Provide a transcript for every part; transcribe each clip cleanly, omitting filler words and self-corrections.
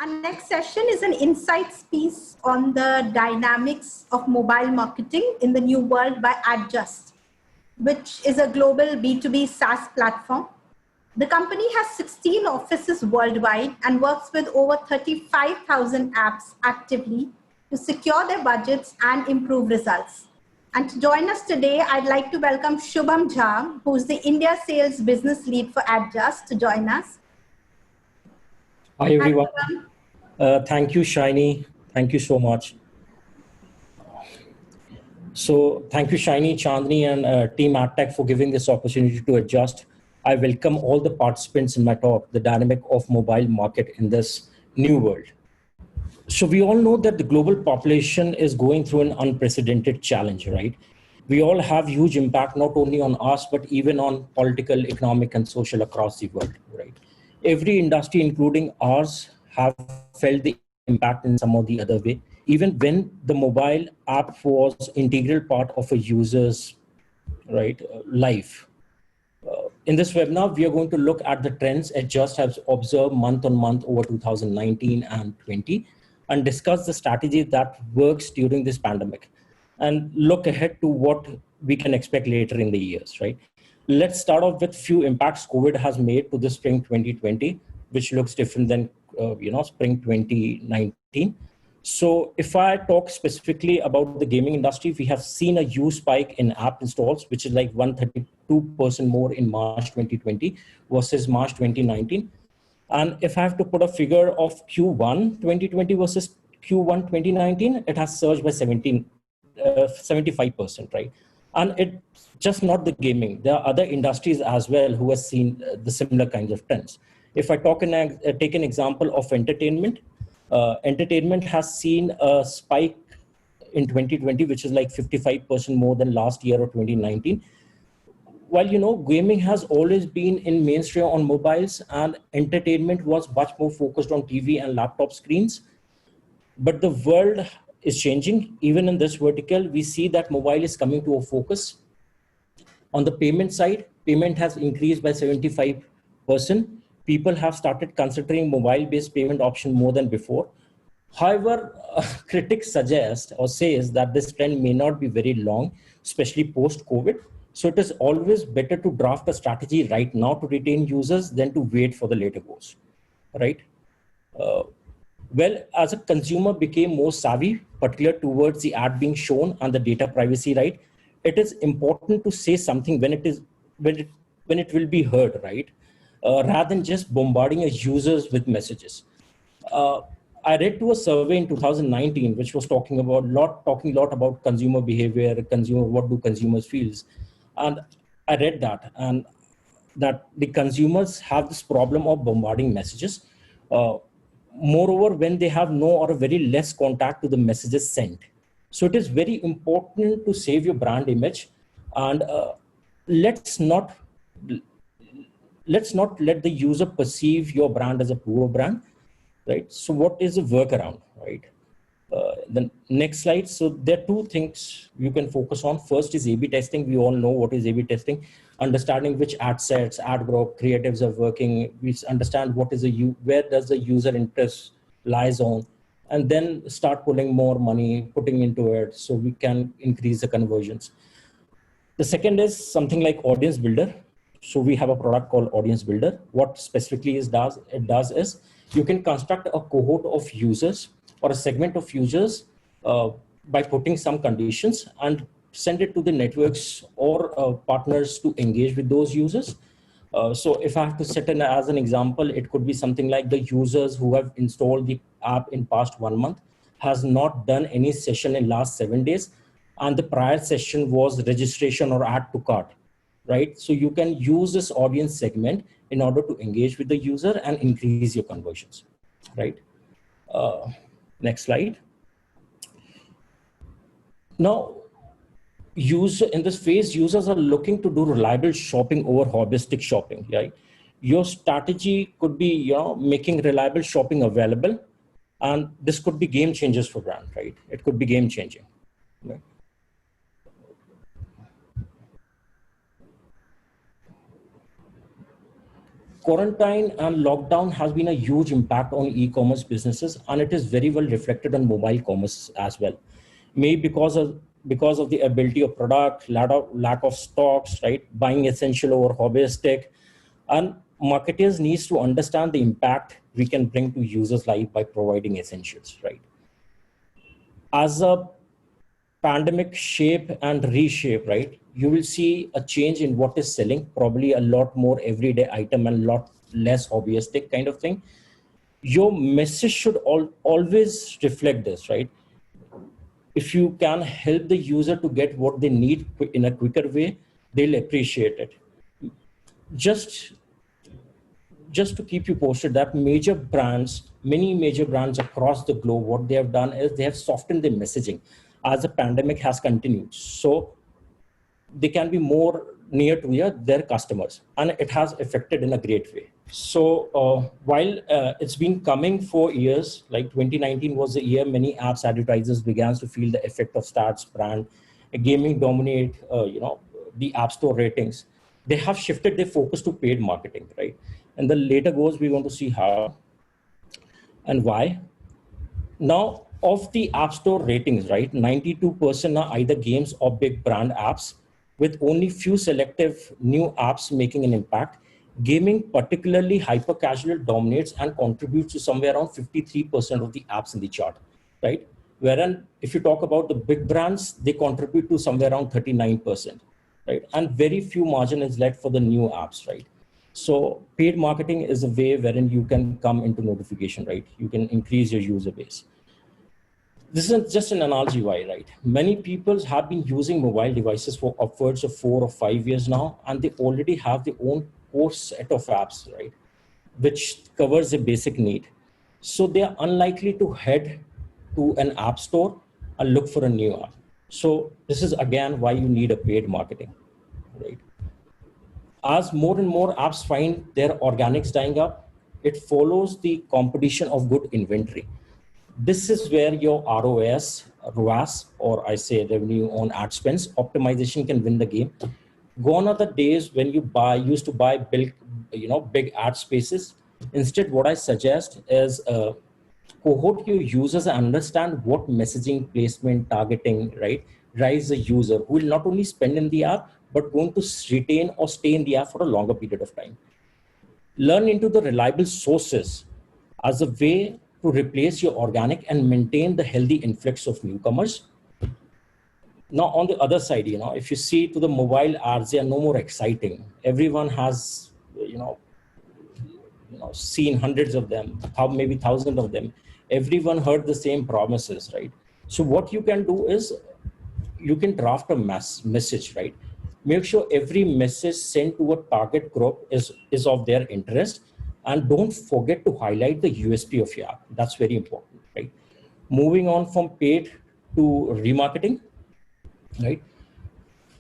Our next session is an insights piece on the dynamics of mobile marketing in the new world by Adjust, which is a global B2B SaaS platform. The company has 16 offices worldwide and works with over 35,000 apps actively to secure their budgets and improve results. And to join us today, I'd like to welcome Shubham Jha, who's the India Sales Business Lead for Adjust, to join us. Hi, everyone. Thank you, Shiny. Thank you so much. So thank you, Shiny, Chandni, and Team AdTech for giving this opportunity to Adjust. I welcome all the participants in my talk, the dynamic of mobile market in this new world. So we all know that the global population is going through an unprecedented challenge, right? We all have huge impact, not only on us, but even on political, economic, and social across the world, right? Every industry, including ours, have felt the impact in some or the other way, even when the mobile app was integral part of a user's life. In this webinar, we are going to look at the trends Adjust has observed month on month over 2019 and 20, and discuss the strategy that works during this pandemic, and look ahead to what we can expect later in the years, right? Let's start off with few impacts COVID has made to the spring 2020, which looks different than spring 2019. So if I talk specifically about the gaming industry, we have seen a huge spike in app installs, which is like 132% more in March 2020 versus March 2019. And if I have to put a figure of Q1 2020 versus Q1 2019, it has surged by 75%, right? And it's just not the gaming. There are other industries as well who have seen the similar kinds of trends. If I take an example of entertainment, entertainment has seen a spike in 2020, which is like 55% more than last year or 2019. While gaming has always been in mainstream on mobiles, and entertainment was much more focused on TV and laptop screens. But the world is changing. Even in this vertical, we see that mobile is coming to a focus. On the payment side, payment has increased by 75%. People have started considering mobile-based payment option more than before. However, critics suggest or says that this trend may not be very long, especially post-COVID. So it is always better to draft a strategy right now to retain users than to wait for the later goals, right? Well, as a consumer became more savvy, particularly towards the ad being shown and the data privacy, right? It is important to say something when it will be heard, right? Rather than just bombarding users with messages. I read to a survey in 2019, which was talking a lot about consumer behavior, what do consumers feels. And I read that, and that the consumers have this problem of bombarding messages. Moreover, when they have no or a very less contact to the messages sent. So it is very important to save your brand image, and let's not let the user perceive your brand as a poor brand, right? So what is the workaround, right? The next slide. So there are two things you can focus on. First is A/B testing. We all know what is A/B testing. Understanding which ad sets, ad group, creatives are working. We understand where does the user interest lies on, and then start pulling more money, putting into it, so we can increase the conversions. The second is something like Audience Builder. So we have a product called Audience Builder. What specifically it does is you can construct a cohort of users or a segment of users by putting some conditions and send it to the networks or partners to engage with those users. So if I have to set in as an example, it could be something like the users who have installed the app in past 1 month has not done any session in last 7 days. And the prior session was registration or add to cart, right? So you can use this audience segment in order to engage with the user and increase your conversions, right? Next slide. Now, in this phase, users are looking to do reliable shopping over hobbyistic shopping, right? Your strategy could be, making reliable shopping available, and this could be game changers for brand, right? It could be game changing, right? quarantine and lockdown has been a huge impact on e-commerce businesses, and it is very well reflected on mobile commerce as well. Maybe because of the ability of product, lack of stocks, right? Buying essential over hobbyistic, and marketers needs to understand the impact we can bring to users' life by providing essentials, right? As a pandemic shape and reshape, right? You will see a change in what is selling, probably a lot more everyday item and a lot less hobbyistic kind of thing. Your message should always reflect this, right? If you can help the user to get what they need in a quicker way, they'll appreciate it. Just to keep you posted, that many major brands across the globe, what they have done is they have softened their messaging as the pandemic has continued. So they can be more near to their customers, and it has affected in a great way. So while it's been coming for years, like 2019 was the year many apps advertisers began to feel the effect of Start's brand. Gaming dominate, the app store ratings. They have shifted their focus to paid marketing, right? And the later goes, we want to see how and why. Now, of the app store ratings, right, 92% are either games or big brand apps, with only few selective new apps making an impact. Gaming, particularly hyper casual, dominates and contributes to somewhere around 53% of the apps in the chart, right? Whereas if you talk about the big brands, they contribute to somewhere around 39%, right? And very few margin is left for the new apps, right? So paid marketing is a way wherein you can come into notification, right? You can increase your user base. This is just an analogy why, right? Many people have been using mobile devices for upwards of 4 or 5 years now, and they already have their own core set of apps, right? Which covers a basic need. So they are unlikely to head to an app store and look for a new app. So this is again why you need a paid marketing, right? As more and more apps find their organics dying up, it follows the competition of good inventory. This is where your ROAS, or I say revenue on ad spends optimization, can win the game. Gone are the days when you used to buy big ad spaces. Instead, what I suggest is cohort your users and understand what messaging, placement, targeting, right, drives the user who will not only spend in the app, but going to retain or stay in the app for a longer period of time. Learn into the reliable sources as a way to replace your organic and maintain the healthy influx of newcomers. Now, on the other side, if you see to the mobile ads, they are no more exciting. Everyone has, seen hundreds of them, maybe thousands of them. Everyone heard the same promises, right? So what you can do is you can draft a message, right? Make sure every message sent to a target group is of their interest, and don't forget to highlight the USP of your app. That's very important, right? Moving on from paid to remarketing, right?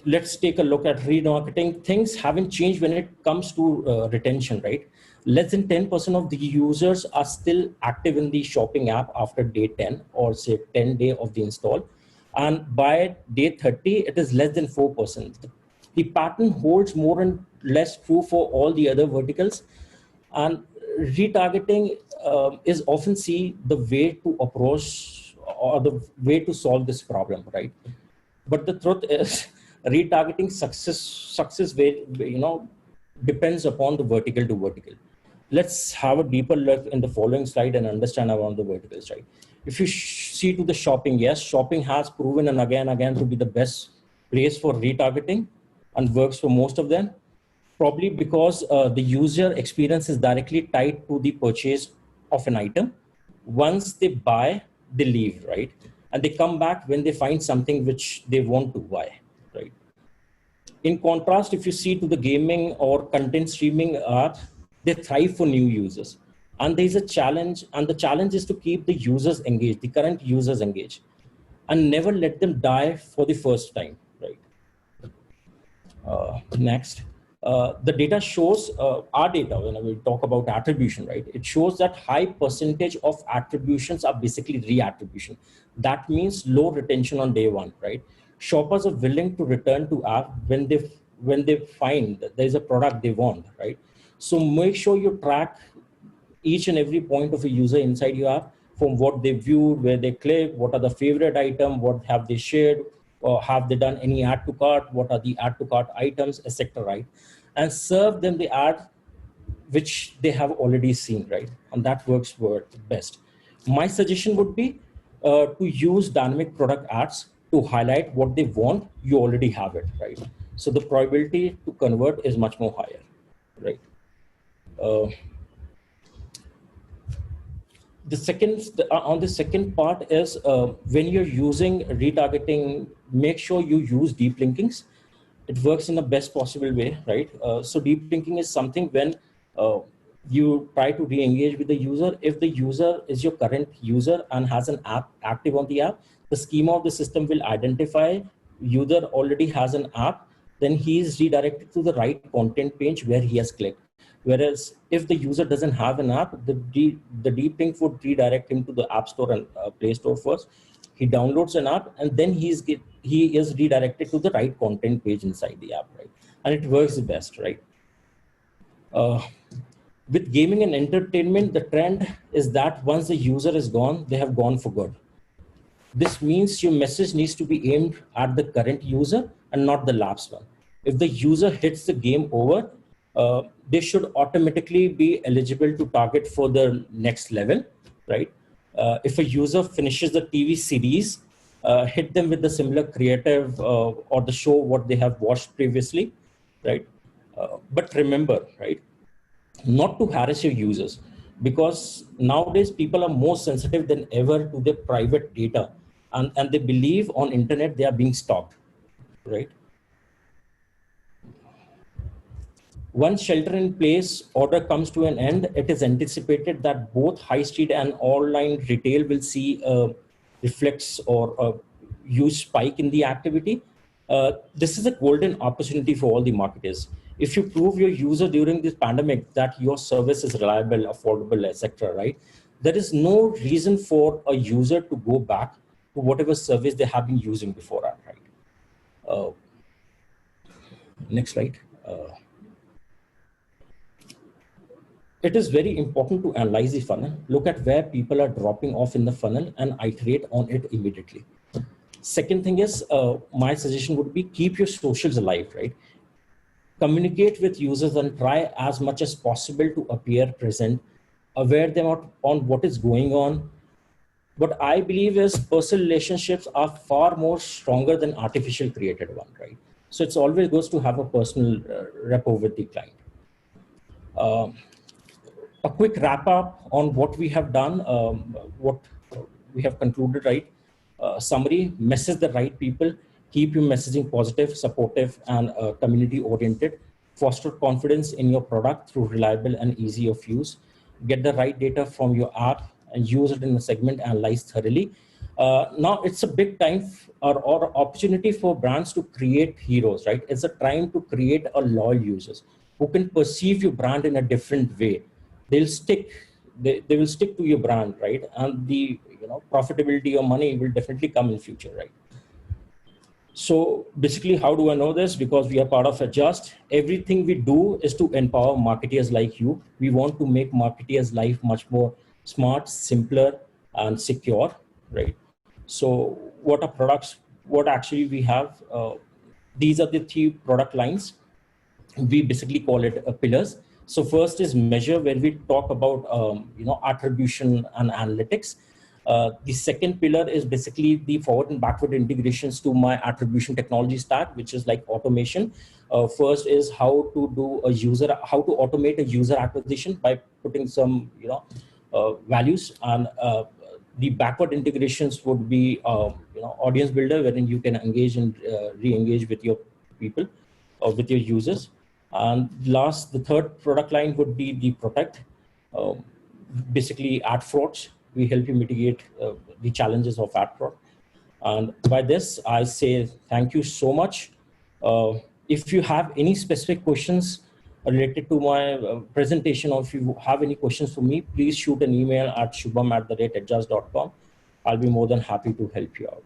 Let's take a look at remarketing. Things haven't changed when it comes to retention, right? Less than 10% of the users are still active in the shopping app after day 10 or say 10 day of the install. And by day 30, it is less than 4%. The pattern holds more and less true for all the other verticals. And retargeting is often seen the way to approach or the way to solve this problem, right? But the truth is, retargeting success way, depends upon the vertical to vertical. Let's have a deeper look in the following slide and understand around the verticals, right? If you see to the shopping, yes, shopping has proven and again to be the best place for retargeting and works for most of them. Probably because the user experience is directly tied to the purchase of an item. Once they buy, they leave, right? And they come back when they find something which they want to buy, right? In contrast, if you see to the gaming or content streaming app, they thrive for new users. And there's a challenge, and the challenge is to keep the users engaged, the current users engaged, and never let them die for the first time, right? Next. The data shows, our data, when we talk about attribution, right? It shows that high percentage of attributions are basically re-attribution. That means low retention on day one, right? Shoppers are willing to return to app when they find that there's a product they want, right? So make sure you track each and every point of a user inside your app, from what they viewed, where they click, what are the favorite item, what have they shared, or have they done any add to cart, what are the add to cart items, etc. Right? And serve them the ad which they have already seen, right? And that works best. My suggestion would be to use dynamic product ads to highlight what they want. You already have it, right? So the probability to convert is much more higher, right? On the second part is when you're using retargeting, make sure you use deep linkings. It works in the best possible way, right? So deep linking is something when you try to re-engage with the user. If the user is your current user and has an app active on the app, the schema of the system will identify user already has an app, then he is redirected to the right content page where he has clicked. Whereas if the user doesn't have an app, the deep link would redirect him to the App Store and Play Store first. He downloads an app, and then he is redirected to the right content page inside the app, right? And it works the best, right? With gaming and entertainment, the trend is that once the user is gone, they have gone for good. This means your message needs to be aimed at the current user and not the lapsed one. If the user hits the game over, they should automatically be eligible to target for the next level, right? If a user finishes the TV series, hit them with the similar creative or the show what they have watched previously, right? But remember, right, not to harass your users, because nowadays people are more sensitive than ever to their private data, and they believe on internet they are being stalked, right? Once shelter-in-place order comes to an end, it is anticipated that both high street and online retail will see a reflex or a huge spike in the activity. This is a golden opportunity for all the marketers. If you prove your user during this pandemic that your service is reliable, affordable, etc., right? There is no reason for a user to go back to whatever service they have been using before that, right? Next slide. It is very important to analyze the funnel, look at where people are dropping off in the funnel and iterate on it immediately. Second thing is, my suggestion would be keep your socials alive, right? Communicate with users and try as much as possible to appear present, aware them on what is going on. What I believe is personal relationships are far more stronger than artificial created one, right? So it's always good to have a personal rapport with the client. A quick wrap up on what we have done, what we have concluded, right? Summary: message the right people, keep your messaging positive, supportive, and community oriented. Foster confidence in your product through reliable and easy of use. Get the right data from your app and use it in a segment analyzed thoroughly. Now it's a big time or opportunity for brands to create heroes, right? It's a time to create a loyal users who can perceive your brand in a different way. They'll stick, they will stick to your brand, right? And the profitability or money will definitely come in future, right? So basically, how do I know this? Because we are part of Adjust. Everything we do is to empower marketeers like you. We want to make marketeers' life much more smart, simpler, and secure, right? So what are products? What actually we have? These are the 3 product lines. We basically call it pillars. So first is measure, where we talk about attribution and analytics. The second pillar is basically the forward and backward integrations to my attribution technology stack, which is like automation. First is how to automate a user acquisition by putting some values, and the backward integrations would be audience builder, wherein you can engage and re-engage with your people or with your users. And last, the third product line would be the protect, basically ad frauds. We help you mitigate the challenges of ad fraud. And by this, I say thank you so much. If you have any specific questions related to my presentation, or if you have any questions for me, please shoot an email at shubham@adjust.com. I'll be more than happy to help you out.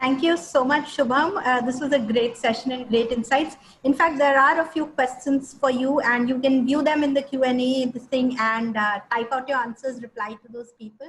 Thank you so much, Shubham. This was a great session and great insights. In fact, there are a few questions for you, and you can view them in the Q&A this thing and type out your answers, reply to those people.